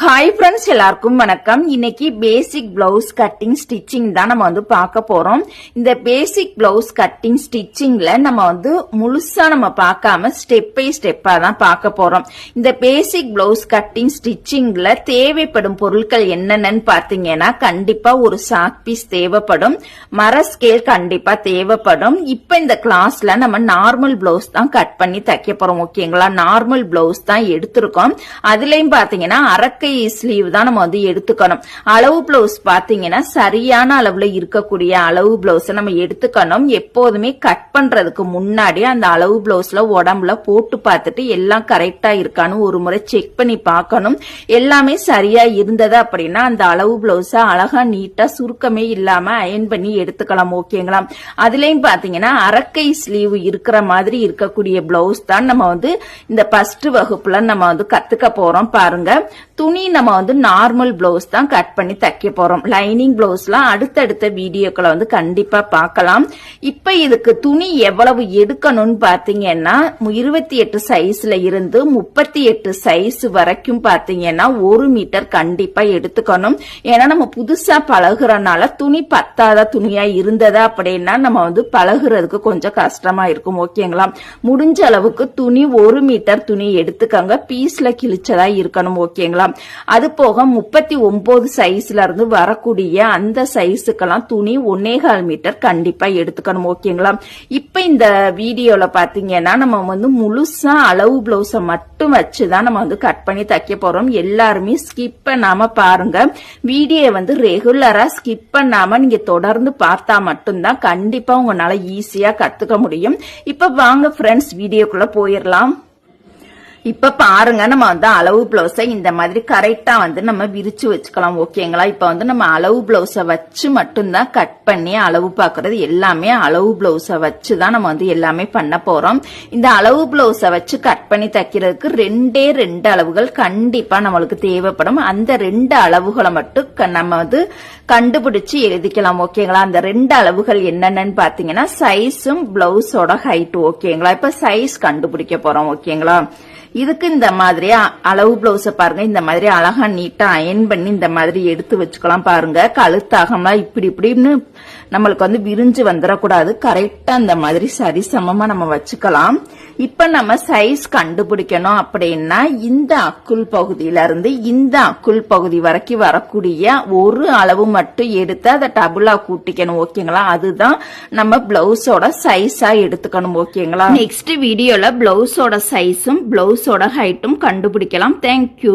Hi friends, எல்லாருக்கும் வணக்கம். இன்னைக்கு பேசிக் பிளவுஸ் கட்டிங் ஸ்டிச்சிங் தான் நம்ம பார்க்க போறோம். இந்த பேசிக் பிளவுஸ் கட்டிங் ஸ்டிச்சிங்ல நம்ம முழுசா நம்ம பார்க்காம ஸ்டெப் பை ஸ்டெப்பா தான் பார்க்க போறோம். இந்த பேசிக் பிளவுஸ் கட்டிங் ஸ்டிச்சிங்ல தேவைப்படும் பொருட்கள் என்னென்னு பாத்தீங்கன்னா, கண்டிப்பா ஒரு சாக் பீஸ் தேவைப்படும், மர ஸ்கேல் கண்டிப்பா தேவைப்படும். இப்ப இந்த கிளாஸ்ல நம்ம நார்மல் பிளவுஸ் தான் கட் பண்ணி தைக்க போறோம். ஓகேங்களா? நார்மல் பிளவுஸ் தான் எடுத்திருக்கோம். அதுலயும் பாத்தீங்கன்னா அரக்கை ஸ்லீவ் தான் நம்ம எடுத்துக்கணும். அளவு பிளவுஸ் பாத்தீங்கன்னா சரியான அளவுல இருக்கக்கூடிய அளவு பிளவுஸ் நம்ம எடுத்துக்கணும். எப்போதுமே கட் பண்றதுக்கு முன்னாடி அந்த அளவு பிளவுஸ்ல உடம்புல போட்டு பார்த்துட்டு எல்லாம் கரெக்டா இருக்கான்னு ஒரு முறை செக் பண்ணி பார்க்கணும். எல்லாமே சரியா இருந்தது அப்படின்னா அந்த அளவு பிளவுஸ அழகா நீட்டா சுருக்கமே இல்லாம அயன் பண்ணி எடுத்துக்கலாம். ஓகேங்களா? அதுலயும் பாத்தீங்கன்னா அரக்கை ஸ்லீவ் இருக்கிற மாதிரி இருக்கக்கூடிய பிளவுஸ் தான் நம்ம இந்த ஃபர்ஸ்ட் வகுப்புல நம்ம கத்துக்க போறோம். பாருங்க, துணி நம்ம நார்மல் பிளவுஸ் தான் கட் பண்ணி தைக்க போறோம். லைனிங் பிளவுஸ்லாம் அடுத்தடுத்த வீடியோக்களை கண்டிப்பா பார்க்கலாம். இப்ப இதுக்கு துணி எவ்வளவு எடுக்கணும்னு பாத்தீங்கன்னா 28 சைஸ்ல இருந்து 38 சைஸ் வரைக்கும் பாத்தீங்கன்னா 1 மீட்டர் கண்டிப்பா எடுத்துக்கணும். ஏன்னா நம்ம புதுசா பழகுறனால துணி பத்தாத துணியா இருந்ததா அப்படின்னா நம்ம பழகுறதுக்கு கொஞ்சம் கஷ்டமா இருக்கும். ஓகேங்களா? முடிஞ்ச அளவுக்கு துணி 1 மீட்டர் துணி எடுத்துக்கங்க. பீஸ்ல கிழிச்சதா இருக்கணும். ஓகேங்களா? அது போக 39 சைஸ்ல இருந்து வரக்கூடிய அந்த சைஸுக்கெல்லாம் துணி 1.25 மீட்டர் கண்டிப்பா எடுத்துக்கணும். ஓகேங்களா? இப்ப இந்த வீடியோல பாத்தீங்கன்னா நம்ம முழுசா அளவு பிளவுஸ மட்டும் வச்சுதான் நம்ம கட் பண்ணி தைக்க போறோம். எல்லாருமே ஸ்கிப் பண்ணாம பாருங்க. வீடியோ ரெகுலரா ஸ்கிப் பண்ணாம நீங்க தொடர்ந்து பார்த்தா மட்டும்தான் கண்டிப்பா உங்களால ஈஸியா கத்துக்க முடியும். இப்ப வாங்க ஃப்ரெண்ட்ஸ், வீடியோக்குள்ள போயிடலாம். இப்ப பாருங்க, நம்ம அளவு பிளவுஸ இந்த மாதிரி கரெக்டா நம்ம விரிச்சு வச்சுக்கலாம். ஓகேங்களா? இப்ப நம்ம அளவு பிளவுஸ வச்சு மட்டும்தான் கட் பண்ணி அளவு பாக்குறது. எல்லாமே அளவு பிளவுஸ வச்சுதான் நம்ம எல்லாமே பண்ண போறோம். இந்த அளவு பிளவுஸ வச்சு கட் பண்ணி தைக்கிறதுக்கு 2 அளவுகள் கண்டிப்பா நம்மளுக்கு தேவைப்படும். அந்த 2 அளவுகளை மட்டும் நம்ம கண்டுபிடிச்சு எழுதிக்கலாம். ஓகேங்களா? அந்த 2 அளவுகள் என்னென்னு பாத்தீங்கன்னா சைஸும் பிளவுஸோட ஹைட். ஓகேங்களா? இப்ப சைஸ் கண்டுபிடிக்க போறோம். ஓகேங்களா? இதுக்கு இந்த மாதிரி அளவு பிளவுஸ பாருங்க, இந்த மாதிரி அழகா நீட்டா அயன் பண்ணி இந்த மாதிரி எடுத்து வச்சுக்கலாம். பாருங்க, கழுத்தாகமா இப்படி இப்படின்னு நம்மளுக்கு விரிஞ்சு வந்துடக்கூடாது. கரெக்டா இந்த மாதிரி சரிசமமா நம்ம வச்சுக்கலாம். இப்ப நம்ம சைஸ் கண்டுபிடிக்கணும் அப்படின்னா இந்த அக்குள் பகுதியில இருந்து இந்த அக்குள் பகுதி வரைக்கும் வரக்கூடிய ஒரு அளவு மட்டும் எடுத்து அதை டபுளா கூட்டிக்கணும். ஓகேங்களா? அதுதான் நம்ம பிளவுஸோட சைஸா எடுத்துக்கணும். ஓகேங்களா? நெக்ஸ்ட் வீடியோல பிளவுஸோட சைஸும் பிளவுஸோட ஹைட்டும் கண்டுபிடிக்கலாம். தேங்க்யூ.